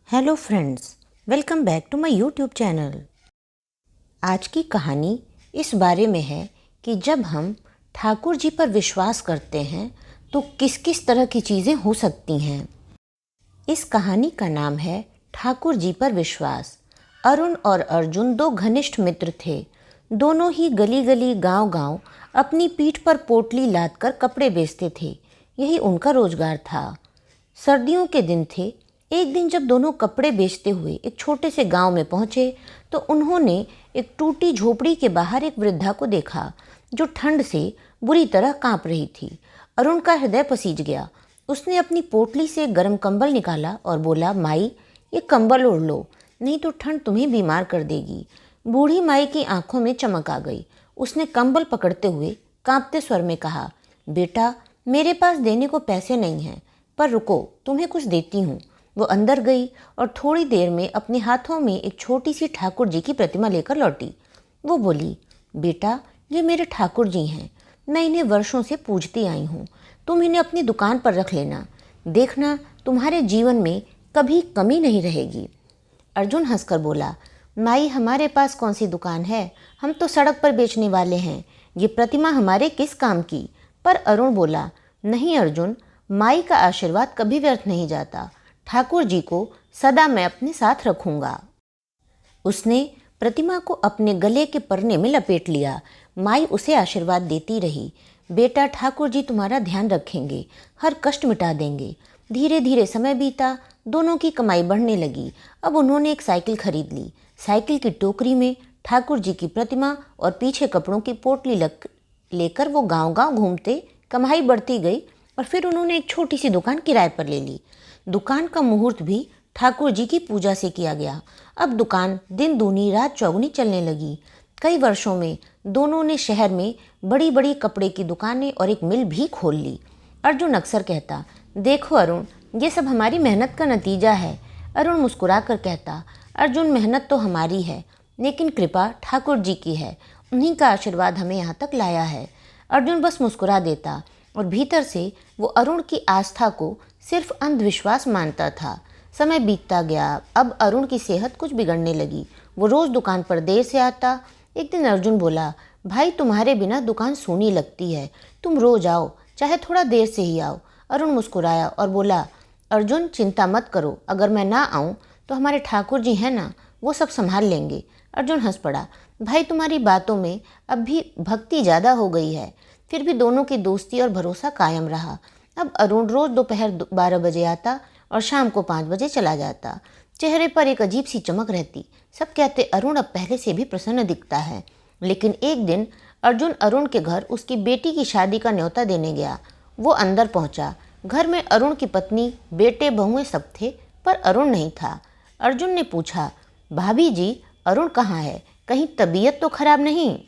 Hello friends, welcome back to my YouTube channel. आज की कहानी इस बारे में है कि जब हम ठाकुर जी पर विश्वास करते हैं तो किस किस तरह की चीज़ें हो सकती हैं। इस कहानी का नाम है ठाकुर जी पर विश्वास। अरुण और अर्जुन दो घनिष्ठ मित्र थे। दोनों ही गली गली गांव गांव अपनी पीठ पर पोटली लादकर कपड़े बेचते थे। यही उनका रोजगार था। सर्दियों के दिन थे। एक दिन जब दोनों कपड़े बेचते हुए एक छोटे से गांव में पहुंचे तो उन्होंने एक टूटी झोपड़ी के बाहर एक वृद्धा को देखा जो ठंड से बुरी तरह कांप रही थी। अरुण का हृदय पसीज गया। उसने अपनी पोटली से गर्म कंबल निकाला और बोला, माई, ये कंबल ओढ़ लो, नहीं तो ठंड तुम्हें बीमार कर देगी। बूढ़ी माई की आंखों में चमक आ गई। उसने कंबल पकड़ते हुए कांपते स्वर में कहा, बेटा, मेरे पास देने को पैसे नहीं हैं, पर रुको, तुम्हें कुछ देती हूँ। वो अंदर गई और थोड़ी देर में अपने हाथों में एक छोटी सी ठाकुर जी की प्रतिमा लेकर लौटी। वो बोली, बेटा, ये मेरे ठाकुर जी हैं। मैं इन्हें वर्षों से पूजती आई हूँ। तुम इन्हें अपनी दुकान पर रख लेना। देखना, तुम्हारे जीवन में कभी कमी नहीं रहेगी। अर्जुन हंसकर बोला, माई, हमारे पास कौन सी दुकान है? हम तो सड़क पर बेचने वाले हैं। ये प्रतिमा हमारे किस काम की? पर अरुण बोला, नहीं अर्जुन, माई का आशीर्वाद कभी व्यर्थ नहीं जाता। ठाकुर जी को सदा मैं अपने साथ रखूंगा। उसने प्रतिमा को अपने गले के परने में लपेट लिया। माई उसे आशीर्वाद देती रही, बेटा, ठाकुर जी तुम्हारा ध्यान रखेंगे, हर कष्ट मिटा देंगे। धीरे धीरे समय बीता। दोनों की कमाई बढ़ने लगी। अब उन्होंने एक साइकिल खरीद ली। साइकिल की टोकरी में ठाकुर जी की प्रतिमा और पीछे कपड़ों की पोटली लेकर वो गांव गांव घूमते। कमाई बढ़ती गई और फिर उन्होंने एक छोटी सी दुकान किराए पर ले ली। दुकान का मुहूर्त भी ठाकुर जी की पूजा से किया गया। अब दुकान दिन दूनी रात चौगुनी चलने लगी। कई वर्षों में दोनों ने शहर में बड़ी बड़ी कपड़े की दुकानें और एक मिल भी खोल ली। अर्जुन अक्सर कहता, देखो अरुण, ये सब हमारी मेहनत का नतीजा है। अरुण मुस्कुरा कर कहता, अर्जुन, मेहनत तो हमारी है, लेकिन कृपा ठाकुर जी की है। उन्हीं का आशीर्वाद हमें यहाँ तक लाया है। अर्जुन बस मुस्कुरा देता और भीतर से वो अरुण की आस्था को सिर्फ अंधविश्वास मानता था। समय बीतता गया। अब अरुण की सेहत कुछ बिगड़ने लगी। वो रोज़ दुकान पर देर से आता। एक दिन अर्जुन बोला, भाई, तुम्हारे बिना दुकान सूनी लगती है। तुम रोज आओ, चाहे थोड़ा देर से ही आओ। अरुण मुस्कुराया और बोला, अर्जुन, चिंता मत करो, अगर मैं ना आऊँ तो हमारे ठाकुर जी हैं ना, वो सब संभाल लेंगे। अर्जुन हंस पड़ा, भाई, तुम्हारी बातों में अब भी भक्ति ज़्यादा हो गई है। फिर भी दोनों की दोस्ती और भरोसा कायम रहा। अब अरुण रोज़ दोपहर 12 बजे आता और शाम को 5 बजे चला जाता। चेहरे पर एक अजीब सी चमक रहती। सब कहते, अरुण अब पहले से भी प्रसन्न दिखता है। लेकिन एक दिन अर्जुन अरुण के घर उसकी बेटी की शादी का न्योता देने गया। वो अंदर पहुंचा। घर में अरुण की पत्नी, बेटे, बहुएं सब थे, पर अरुण नहीं था। अर्जुन ने पूछा, भाभी जी, अरुण कहाँ है? कहीं तबीयत तो खराब नहीं?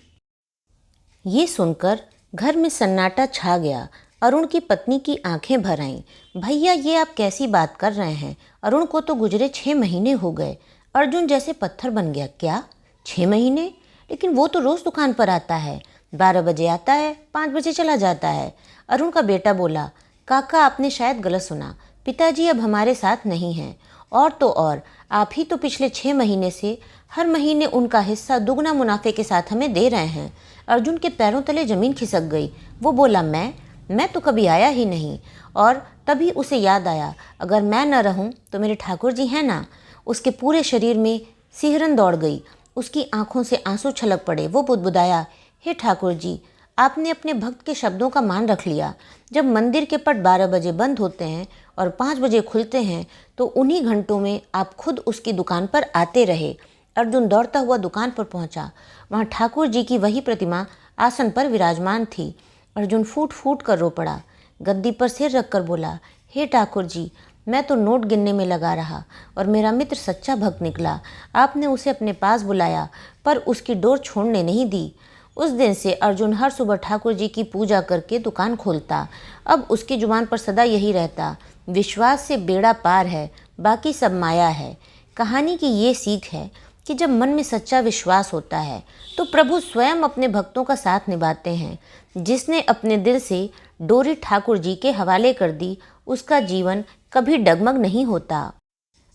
ये सुनकर घर में सन्नाटा छा गया। अरुण की पत्नी की आंखें भर आईं। भैया, ये आप कैसी बात कर रहे हैं? अरुण को तो गुजरे 6 महीने हो गए। अर्जुन जैसे पत्थर बन गया। क्या 6 महीने? लेकिन वो तो रोज़ दुकान पर आता है। 12 बजे आता है, 5 बजे चला जाता है। अरुण का बेटा बोला, काका, आपने शायद गलत सुना। पिताजी अब हमारे साथ नहीं हैं। और तो और, आप ही तो पिछले 6 महीने से हर महीने उनका हिस्सा दुगना मुनाफे के साथ हमें दे रहे हैं। अर्जुन के पैरों तले ज़मीन खिसक गई। वो बोला, मैं तो कभी आया ही नहीं। और तभी उसे याद आया, अगर मैं न रहूं तो मेरे ठाकुर जी हैं ना। उसके पूरे शरीर में सिहरन दौड़ गई। उसकी आंखों से आंसू छलक पड़े। वो बुदबुदाया, हे ठाकुर जी, आपने अपने भक्त के शब्दों का मान रख लिया। जब मंदिर के पट 12 बजे बंद होते हैं और 5 बजे खुलते हैं तो उन्हीं घंटों में आप खुद उसकी दुकान पर आते रहे। अर्जुन दौड़ता हुआ दुकान पर पहुंचा। वहां ठाकुर जी की वही प्रतिमा आसन पर विराजमान थी। अर्जुन फूट फूट कर रो पड़ा। गद्दी पर सिर रखकर बोला, हे ठाकुर जी, मैं तो नोट गिनने में लगा रहा और मेरा मित्र सच्चा भक्त निकला। आपने उसे अपने पास बुलाया पर उसकी डोर छोड़ने नहीं दी। उस दिन से अर्जुन हर सुबह ठाकुर जी की पूजा करके दुकान खोलता। अब उसकी जुबान पर सदा यही रहता, विश्वास से बेड़ा पार है, बाकी सब माया है। कहानी की ये सीख है कि जब मन में सच्चा विश्वास होता है तो प्रभु स्वयं अपने भक्तों का साथ निभाते हैं। जिसने अपने दिल से डोरी ठाकुर जी के हवाले कर दी, उसका जीवन कभी डगमग नहीं होता।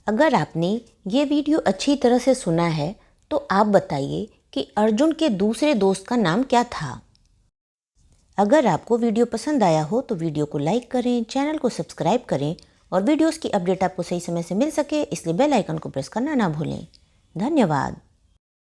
अगर आपने ये वीडियो अच्छी तरह से सुना है तो आप बताइए कि अर्जुन के दूसरे दोस्त का नाम क्या था। अगर आपको वीडियो पसंद आया हो तो वीडियो को लाइक करें, चैनल को सब्सक्राइब करें और वीडियोस की अपडेट आपको सही समय से मिल सके इसलिए बेल आइकन को प्रेस करना ना भूलें। धन्यवाद।